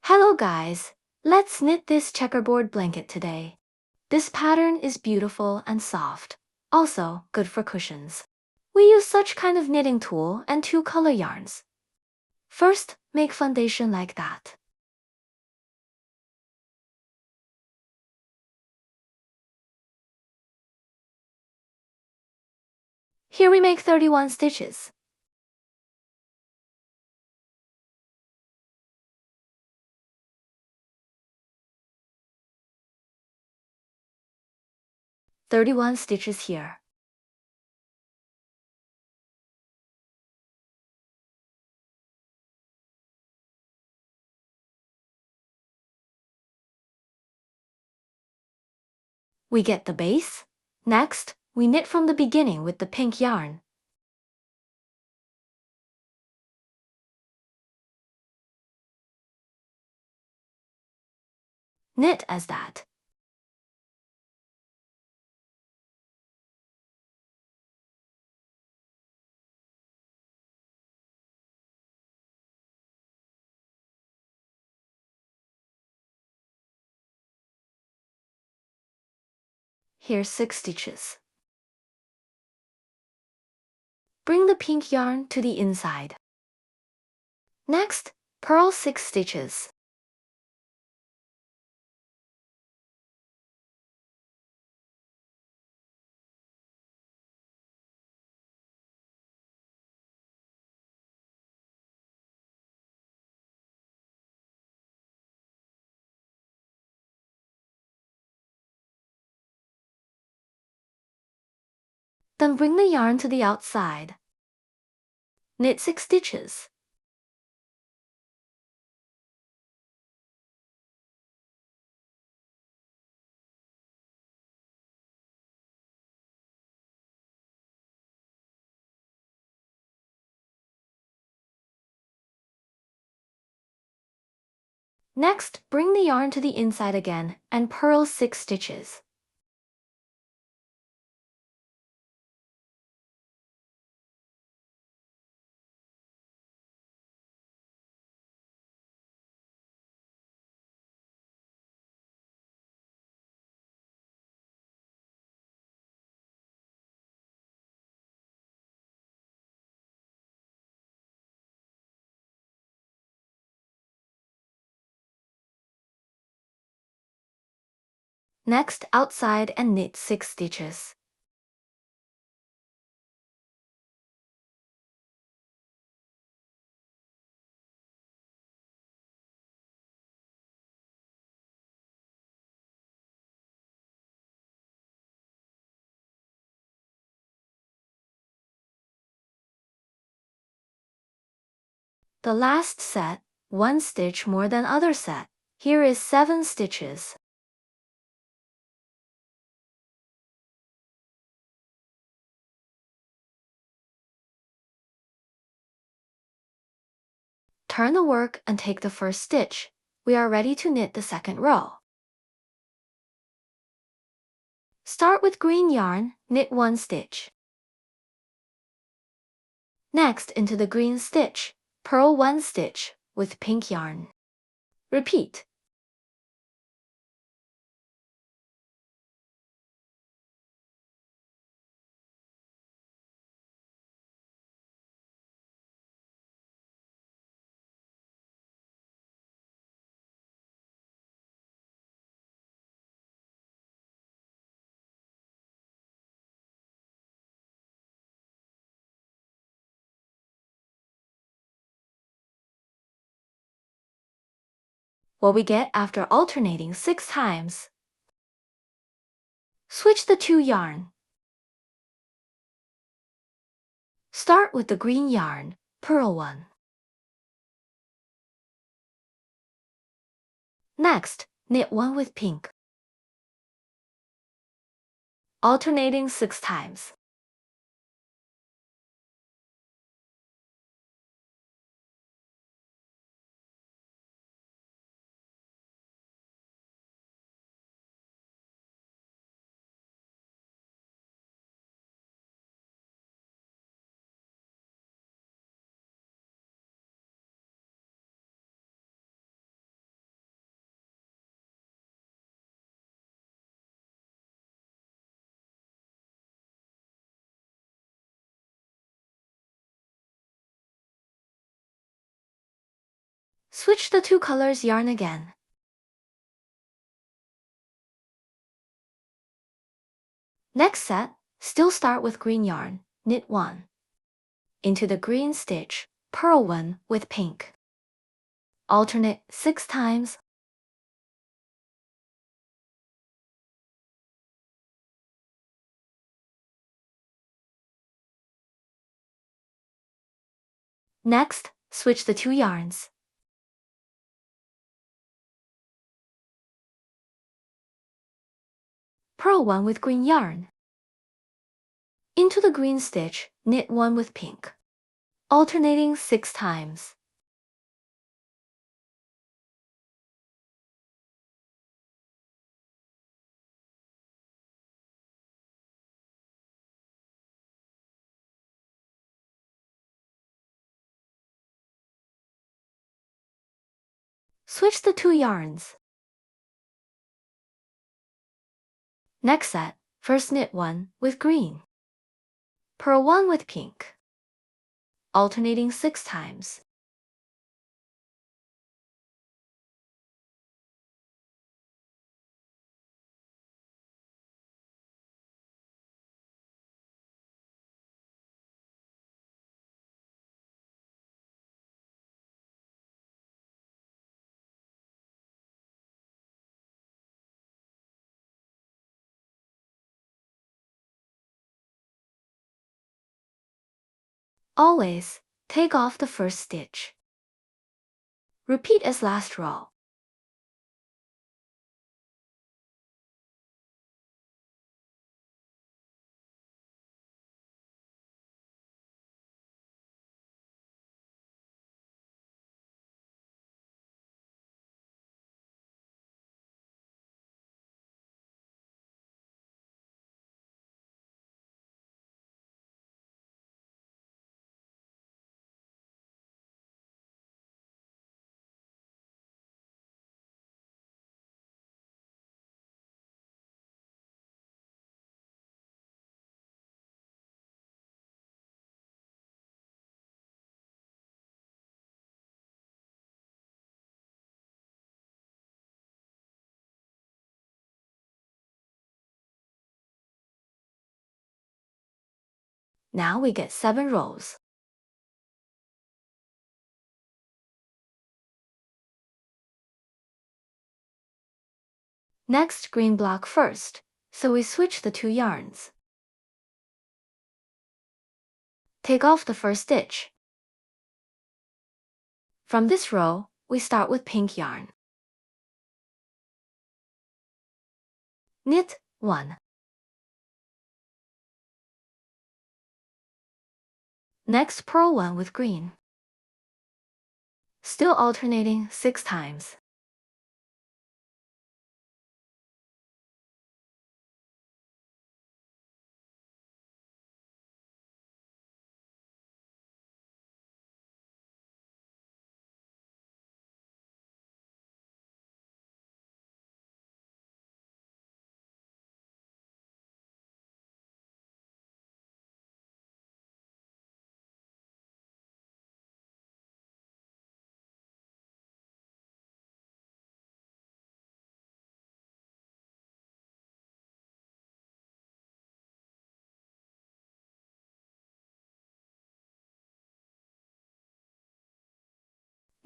Hello guys! Let's knit this checkerboard blanket today. This pattern is beautiful and soft, also good for cushions. We use such kind of knitting tool and 2 color yarns. First, make foundation like that. Here we make 31 stitches. Stitches here. We get the base. Next, we knit from the beginning with the pink yarn. Knit as that. Here's 6 stitches. Bring the pink yarn to the inside. Next, purl 6 stitches. Then bring the yarn to the outside. Knit 6 stitches. Next, bring the yarn to the inside again and purl 6 stitches. Next, outside and knit 6 stitches. The last set, 1 stitch more than other set. Here is 7 stitches. Turn the work and take the first stitch. We are ready to knit the second row. Start with green yarn, knit 1 stitch. Next, into the green stitch, purl 1 stitch with pink yarn. Repeat. What we get after alternating 6 times. Switch the 2 yarn. Start with the green yarn, purl 1. Next, knit 1 with pink. Alternating 6 times. Switch the two colors yarn again. Next set, still start with green yarn, knit 1. Into the green stitch, purl 1 with pink. Alternate 6 times. Next, switch the two yarns. Purl 1 with green yarn. Into the green stitch, knit 1 with pink. Alternating 6 times. Switch the two yarns. Next set, first knit 1 with green. Purl 1 with pink. Alternating 6 times. Always, take off the first stitch. Repeat as last row. Now we get 7 rows. Next, green block first, so we switch the two yarns. Take off the first stitch. From this row, we start with pink yarn. Knit 1. Next, purl 1 with green. Still alternating 6 times.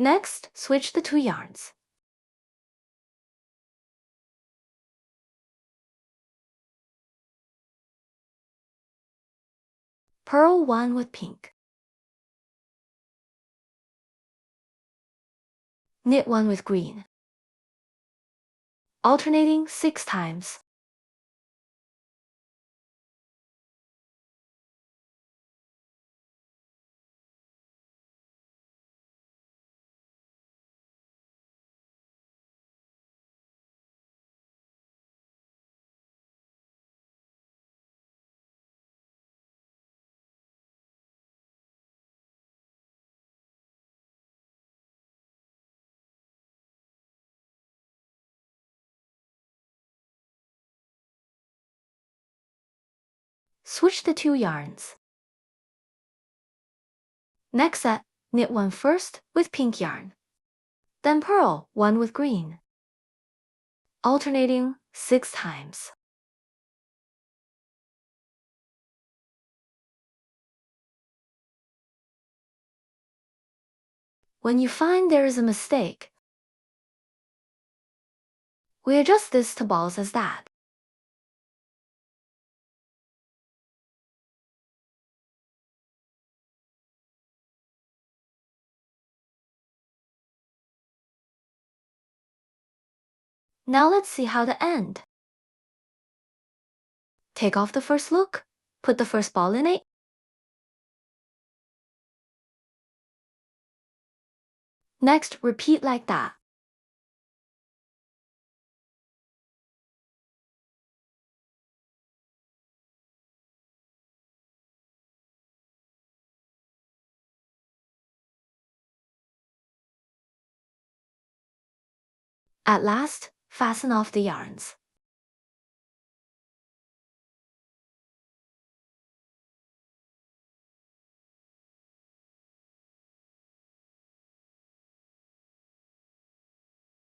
Next, switch the two yarns. Purl 1 with pink. Knit 1 with green. Alternating 6 times. Switch the two yarns. Next set, knit 1 first with pink yarn. Then purl one with green, alternating 6 times. When you find there is a mistake, we adjust this to balls as that. Now let's see how to end. Take off the first look, put the first ball in it. Next, repeat like that. At last, fasten off the yarns.